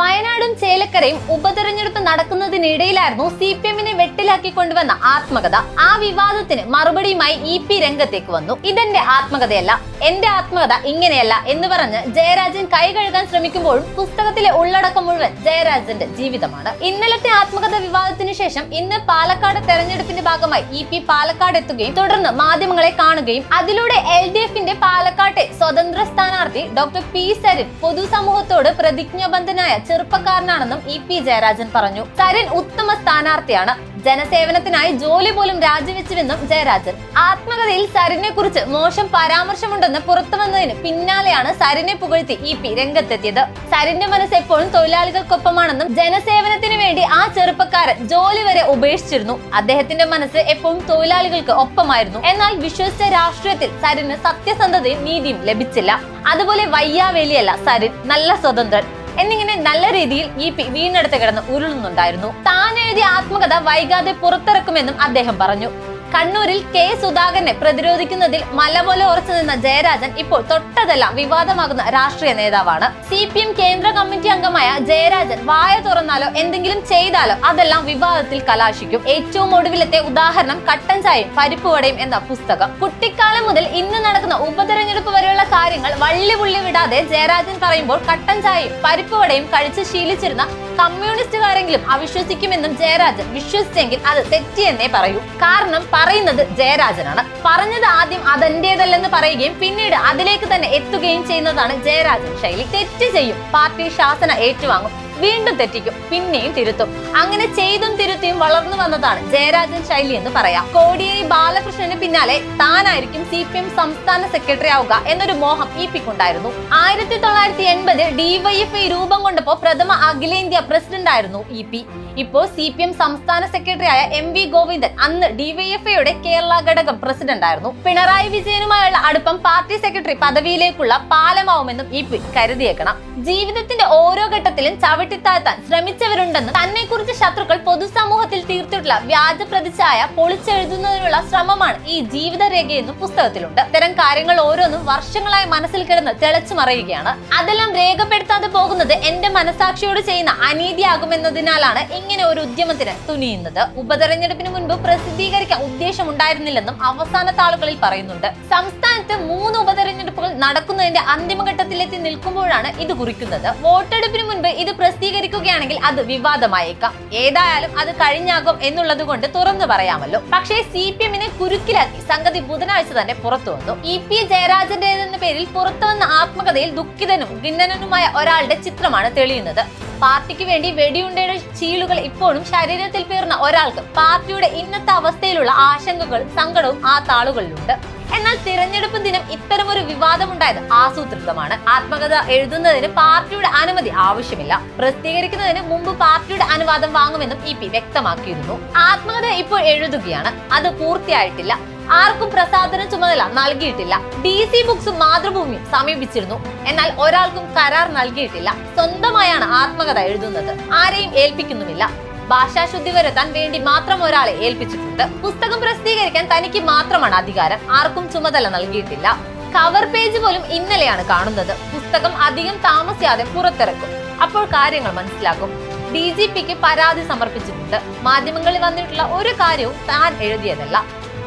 വയനാടും ചേലക്കരയും ഉപതെരഞ്ഞെടുപ്പ് നടക്കുന്നതിനിടയിലായിരുന്നു CPM-നെ വെട്ടിലാക്കി കൊണ്ടുവന്ന ആത്മകഥ. ആ വിവാദത്തിന് മറുപടിയുമായി EP രംഗത്തേക്ക് വന്നു. ഇതെന്റെ ആത്മകഥയല്ല, എന്റെ ആത്മകഥ ഇങ്ങനെയല്ല എന്ന് പറഞ്ഞ് ജയരാജൻ കൈ കഴുകാൻ ശ്രമിക്കുമ്പോഴും പുസ്തകത്തിലെ ഉള്ളടക്കം മുഴുവൻ ജയരാജന്റെ ജീവിതമാണ്. ഇന്നലത്തെ ആത്മകഥ വിവാദത്തിന് ശേഷം ഇന്ന് പാലക്കാട് തെരഞ്ഞെടുപ്പിന്റെ ഭാഗമായി EP പാലക്കാട് എത്തുകയും തുടർന്ന് മാധ്യമങ്ങളെ കാണുകയും അതിലൂടെ LDF-ന്റെ പാലക്കാട്ടെ സ്വതന്ത്ര സ്ഥാനാർത്ഥി ഡോക്ടർ P. സരിൻ പൊതുസമൂഹത്തോട് പ്രതിജ്ഞാബദ്ധനായ ചെറുപ്പക്കാരനാണെന്നും EP ജയരാജൻ പറഞ്ഞു. സരിൻ ഉത്തമ സ്ഥാനാർത്ഥിയാണ്, ജനസേവനത്തിനായി ജോലി പോലും രാജിവെച്ചുവെന്നും ജയരാജൻ. ആത്മകഥയിൽ സരിനെ കുറിച്ച് മോശം പരാമർശമുണ്ടെന്ന് പുറത്തു വന്നതിന് പിന്നാലെയാണ് സരിനെ പുകഴ്ത്തി EP രംഗത്തെത്തിയത്. സരിന്റെ മനസ്സ് എപ്പോഴും തൊഴിലാളികൾക്കൊപ്പമാണെന്നും ജനസേവനത്തിന് വേണ്ടി ആ ചെറുപ്പക്കാരൻ ജോലി വരെ ഉപേക്ഷിച്ചിരുന്നു. അദ്ദേഹത്തിന്റെ മനസ്സ് എപ്പോഴും തൊഴിലാളികൾക്ക് ഒപ്പമായിരുന്നു. എന്നാൽ വിശ്വസിച്ച രാഷ്ട്രീയത്തിൽ സരിന് സത്യസന്ധതയും നീതിയും ലഭിച്ചില്ല. അതുപോലെ വയ്യാവേലിയല്ല സരിൻ, നല്ല സ്വതന്ത്രൻ എന്നിങ്ങനെ നല്ല രീതിയിൽ EP വീണെടുത്ത് കിടന്ന് ഉരുളുന്നുണ്ടായിരുന്നു. താൻ എഴുതിയ ആത്മകഥ വൈകാതെ പുറത്തിറക്കുമെന്നും അദ്ദേഹം പറഞ്ഞു. കണ്ണൂരിൽ K. സുധാകരനെ പ്രതിരോധിക്കുന്നതിൽ മല പോലെ ഉറച്ചു നിന്ന ജയരാജൻ ഇപ്പോൾ തൊട്ടതെല്ലാം വിവാദമാകുന്ന രാഷ്ട്രീയ നേതാവാണ്. CPM കേന്ദ്ര കമ്മിറ്റി അംഗമായ ജയരാജൻ വായ തുറന്നാലോ എന്തെങ്കിലും ചെയ്താലോ അതെല്ലാം വിവാദത്തിൽ കലാശിക്കും. ഏറ്റവും ഒടുവിലത്തെ ഉദാഹരണം കട്ടൻ ചായയും പരിപ്പുവടയും എന്ന പുസ്തകം. കുട്ടിക്കാലം മുതൽ ഇന്ന് നടക്കുന്ന ഉപതെരഞ്ഞെടുപ്പ് വരെയുള്ള കാര്യങ്ങൾ വള്ളി പുള്ളി വിടാതെ ജയരാജൻ പറയുമ്പോൾ കട്ടൻ ചായയും പരിപ്പുവടയും കഴിച്ച് ശീലിച്ചിരുന്ന കമ്മ്യൂണിസ്റ്റുകാരെങ്കിലും അവിശ്വസിക്കുമെന്നും ജയരാജൻ വിശ്വസിച്ചെങ്കിൽ അത് തെറ്റിയെന്നേ പറയൂ. കാരണം പറയുന്നത് ജയരാജനാണ്. പറഞ്ഞത് ആദ്യം അതെന്റേതല്ലെന്ന് പറയുകയും പിന്നീട് അതിലേക്ക് തന്നെ എത്തുകയും ചെയ്യുന്നതാണ് ജയരാജൻ ശൈലി. തെറ്റ് ചെയ്യും, പാർട്ടി ശാസന ഏറ്റുവാങ്ങും, വീണ്ടും തെറ്റിക്കും, പിന്നെയും തിരുത്തും. അങ്ങനെ ചെയ്തും തിരുത്തിയും വളർന്നു വന്നതാണ് ജയരാജൻ ശൈലി എന്ന് പറയാം. കോടിയേരി ബാലകൃഷ്ണന് പിന്നാലെ താനായിരിക്കും CPM സംസ്ഥാന സെക്രട്ടറി ആവുക എന്നൊരു മോഹം EP-ക്കുണ്ടായിരുന്നു. 1980 DYFI രൂപം കൊണ്ടപ്പോ പ്രഥമ അഖിലേന്ത്യാ പ്രസിഡന്റ് ആയിരുന്നു EP. ഇപ്പോൾ CPM സംസ്ഥാന സെക്രട്ടറി ആയ MV ഗോവിന്ദൻ അന്ന് DYFIയുടെ കേരള ഘടകം പ്രസിഡന്റ് ആയിരുന്നു. പിണറായി വിജയനുമായുള്ള അടുപ്പം പാർട്ടി സെക്രട്ടറി പദവിയിലേക്കുള്ള പാലമാവുമെന്നും EP കരുതിയേക്കണം. ജീവിതത്തിന്റെ ഓരോ ഘട്ടത്തിലും ചവിട്ടിത്താഴ്ത്താൻ ശ്രമിച്ചവരുണ്ടെന്നും തന്നെ കുറിച്ച് ശത്രുക്കൾ പൊതുസമൂഹത്തിൽ തീർത്തിട്ടുള്ള വ്യാജ പ്രതിച്ഛായ പൊളിച്ചെഴുതുന്നതിനുള്ള ശ്രമമാണ് ഈ ജീവിതരേഖയെന്നും പുസ്തകത്തിലുണ്ട്. ഇത്തരം കാര്യങ്ങൾ ഓരോന്നും വർഷങ്ങളായി മനസ്സിൽ കിടന്ന് തിളച്ചു മറയുകയാണ്. അതെല്ലാം രേഖപ്പെടുത്താതെ പോകുന്നത് എന്റെ മനസാക്ഷിയോട് ചെയ്യുന്ന അനീതിയാകുമെന്നതിനാലാണ് ഇങ്ങനെ ഒരു ഉദ്യമത്തിന് തുനിയുന്നത്. ഉപതെരഞ്ഞെടുപ്പിന് മുൻപ് പ്രസിദ്ധീകരിക്കാൻ ഉദ്ദേശമുണ്ടായിരുന്നില്ലെന്നും അവസാന താളുകളിൽ പറയുന്നുണ്ട്. സംസ്ഥാനത്ത് 3 ഉപതെരഞ്ഞെടുപ്പുകൾ നടക്കുന്നതിന്റെ അന്തിമഘട്ടത്തിലെത്തി നിൽക്കുമ്പോഴാണ് ഇത് കുറിക്കുന്നത്. വോട്ടെടുപ്പിന് മുൻപ് ഇത് പ്രസിദ്ധീകരിക്കുകയാണെങ്കിൽ അത് വിവാദമായേക്കാം. ഏതായാലും അത് കഴിഞ്ഞാകും എന്നുള്ളത് കൊണ്ട് തുറന്നു പറയാമല്ലോ. പക്ഷേ CPM-നെ കുരുക്കിലാക്കി സംഗതി ബുധനാഴ്ച തന്നെ പുറത്തു വന്നു. EP ജയരാജന്റേതെന്ന പേരിൽ പുറത്തു വന്ന ആത്മകഥയിൽ ദുഃഖിതനും ഖിന്നനുമായ ഒരാളുടെ ചിത്രമാണ് തെളിയുന്നത്. പാർട്ടിക്ക് വേണ്ടി വെടിയുണ്ടയുടെ ചീളുകൾ ഇപ്പോഴും ശരീരത്തിൽ പേർന്ന ഒരാൾക്ക് പാർട്ടിയുടെ ഇന്നത്തെ അവസ്ഥയിലുള്ള ആശങ്കകളും സങ്കടവും ആ താളുകളിലുണ്ട്. എന്നാൽ തിരഞ്ഞെടുപ്പ് ദിനം ഇത്തരമൊരു വിവാദമുണ്ടായത് ആസൂത്രിതമാണ്. ആത്മകഥ എഴുതുന്നതിന് പാർട്ടിയുടെ അനുമതി ആവശ്യമില്ല. പ്രസിദ്ധീകരിക്കുന്നതിന് മുമ്പ് പാർട്ടിയുടെ അനുവാദം വാങ്ങുമെന്നും EP വ്യക്തമാക്കിയിരുന്നു. ആത്മകഥ ഇപ്പോൾ എഴുതുകയാണ്, അത് പൂർത്തിയായിട്ടില്ല. ആർക്കും പ്രസാധന ചുമതല നൽകിയിട്ടില്ല. DC ബുക്സും മാതൃഭൂമിയും സമീപിച്ചിരുന്നു, എന്നാൽ ഒരാൾക്കും കരാർ നൽകിയിട്ടില്ല. സ്വന്തമായാണ് ആത്മകഥ എഴുതുന്നത്, ആരെയും ഏൽപ്പിക്കുന്നുമില്ല. ഭാഷാശുദ്ധി വരുത്താൻ വേണ്ടി മാത്രം ഒരാളെ ഏൽപ്പിച്ചിട്ടുണ്ട്. പുസ്തകം പ്രസിദ്ധീകരിക്കാൻ തനിക്ക് മാത്രമാണ് അധികാരം, ആർക്കും ചുമതല നൽകിയിട്ടില്ല. കവർ പേജ് പോലും ഇന്നലെയാണ് കാണുന്നത്. പുസ്തകം അധികം താമസിയാതെ പുറത്തിറക്കും, അപ്പോൾ കാര്യങ്ങൾ മനസ്സിലാക്കും. DGP-ക്ക് പരാതി സമർപ്പിച്ചിട്ടുണ്ട്. മാധ്യമങ്ങളിൽ വന്നിട്ടുള്ള ഒരു കാര്യവും താൻ എഴുതിയതല്ല.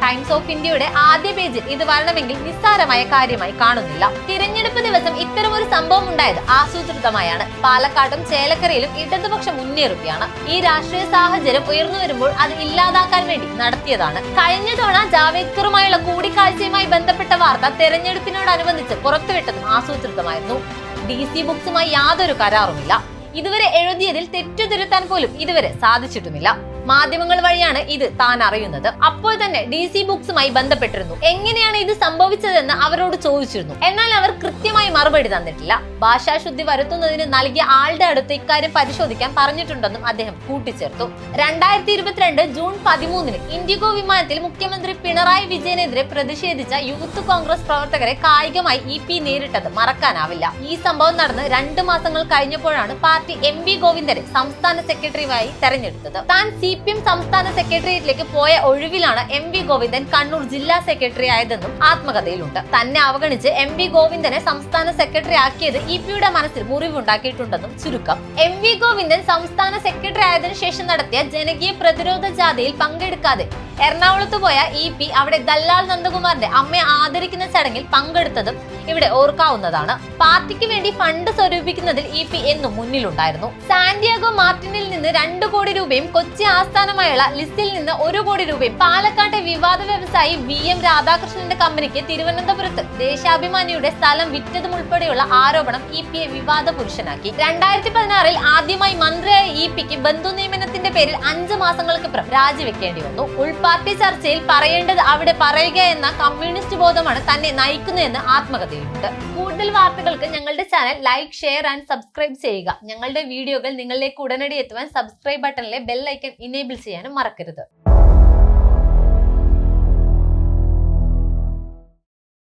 ടൈംസ് ഓഫ് ഇന്ത്യയുടെ ആദ്യ പേജിൽ ഇത് വരണമെങ്കിൽ നിസ്സാരമായ കാര്യമായി കാണുന്നില്ല. തിരഞ്ഞെടുപ്പ് ദിവസം ഇത്തരമൊരു സംഭവം ഉണ്ടായത് ആസൂത്രിതമായാണ്. പാലക്കാടും ചേലക്കരയിലും ഇടതുപക്ഷം മുന്നേറുകയാണ്. ഈ രാഷ്ട്രീയ സാഹചര്യം ഉയർന്നു വരുമ്പോൾ അത് ഇല്ലാതാക്കാൻ വേണ്ടി നടത്തിയതാണ്. കഴിഞ്ഞ തവണ ജാവേദ്കറുമായുള്ള കൂടിക്കാഴ്ചയുമായി ബന്ധപ്പെട്ട വാർത്ത തെരഞ്ഞെടുപ്പിനോടനുബന്ധിച്ച് പുറത്തുവിട്ടതും ആസൂത്രിതമായിരുന്നു. DC ബുക്സുമായി യാതൊരു കരാറുമില്ല. ഇതുവരെ എഴുതിയതിൽ തെറ്റുതിരുത്താൻ പോലും ഇതുവരെ സാധിച്ചിട്ടുമില്ല. മാധ്യമങ്ങൾ വഴിയാണ് ഇത് താൻ അറിയുന്നത്. അപ്പോൾ തന്നെ DC ബുക്സുമായി ബന്ധപ്പെട്ടിരുന്നു. എങ്ങനെയാണ് ഇത് സംഭവിച്ചതെന്ന് അവരോട് ചോദിച്ചിരുന്നു. എന്നാൽ അവർ കൃത്യമായി മറുപടി തന്നിട്ടില്ല. ഭാഷാശുദ്ധി വരുത്തുന്നതിന് നൽകിയ ആളുടെ അടുത്ത് ഇക്കാര്യം പരിശോധിക്കാൻ പറഞ്ഞിട്ടുണ്ടെന്നും അദ്ദേഹം കൂട്ടിച്ചേർത്തു. 2022 ജൂൺ 13 ഇൻഡിഗോ വിമാനത്തിൽ മുഖ്യമന്ത്രി പിണറായി വിജയനെതിരെ പ്രതിഷേധിച്ച യൂത്ത് കോൺഗ്രസ് പ്രവർത്തകരെ കായികമായി EP നേരിട്ടത് മറക്കാനാവില്ല. ഈ സംഭവം നടന്ന് 2 മാസങ്ങൾ കഴിഞ്ഞപ്പോഴാണ് പാർട്ടി MV ഗോവിന്ദനെ സംസ്ഥാന സെക്രട്ടറിയായി തെരഞ്ഞെടുത്തത്. താൻ CPM സംസ്ഥാന സെക്രട്ടേറിയറ്റിലേക്ക് പോയ ഒഴിവിലാണ് MV ഗോവിന്ദൻ കണ്ണൂർ ജില്ലാ സെക്രട്ടറി ആയതെന്നും ആത്മകഥയിലുണ്ട്. തന്നെ അവഗണിച്ച് MV ഗോവിന്ദനെ സംസ്ഥാന സെക്രട്ടറി ആക്കിയത് EP-യുടെ മനസ്സിൽ മുറിവുണ്ടാക്കിയിട്ടുണ്ടെന്നും ചുരുക്കം. MV ഗോവിന്ദൻ സംസ്ഥാന സെക്രട്ടറി ആയതിനു ശേഷം നടത്തിയ ജനകീയ പ്രതിരോധ ജാഥയിൽ പങ്കെടുക്കാതെ എറണാകുളത്ത് പോയ EP അവിടെ ദല്ലാൽ നന്ദകുമാറിന്റെ അമ്മയെ ആദരിക്കുന്ന ചടങ്ങിൽ പങ്കെടുത്തതും ഇവിടെ ഓർക്കാവുന്നതാണ്. പാർട്ടിക്ക് വേണ്ടി ഫണ്ട് സ്വരൂപിക്കുന്നതിൽ EP എന്നും മുന്നിലുണ്ടായിരുന്നു. സാന്റിയാഗോ മാർട്ടിനിൽ നിന്ന് 2 കോടി രൂപയും കൊച്ചി ആസ്ഥാനമായുള്ള ലിസിൽ നിന്ന് 1 കോടി രൂപയും പാലക്കാട്ടെ വിവാദ വ്യവസായി VM രാധാകൃഷ്ണന്റെ കമ്പനിക്ക് തിരുവനന്തപുരത്ത് ദേശാഭിമാനിയുടെ സ്ഥലം വിറ്റതും ഉൾപ്പെടെയുള്ള ആരോപണം EP-യെ വിവാദ പുരുഷനാക്കി. 2016-ൽ ആദ്യമായി മന്ത്രിയായ EP-ക്ക് ബന്ധു നിയമനത്തിന്റെ പേരിൽ 5 മാസങ്ങൾക്കിപ്പുറം രാജിവെക്കേണ്ടി വന്നു. ഉൾപാർട്ടി ചർച്ചയിൽ പറയേണ്ടത് അവിടെ പറയുക എന്ന കമ്മ്യൂണിസ്റ്റ് ബോധമാണ് തന്നെ നയിക്കുന്നതെന്ന് ആത്മകഥയിലുണ്ട്. കൂടുതൽ വാർത്തകൾക്ക് ഞങ്ങളുടെ channel like, share and subscribe ചെയ്യുക. ഞങ്ങളുടെ വീഡിയോകൾ നിങ്ങളിലേക്ക് ഉടനടി എത്തുവാൻ സബ്സ്ക്രൈബ് ബട്ടണിലെ ബെൽ ഐക്കൺ ഇനേബിൾ ചെയ്യാനും മറക്കരുത്.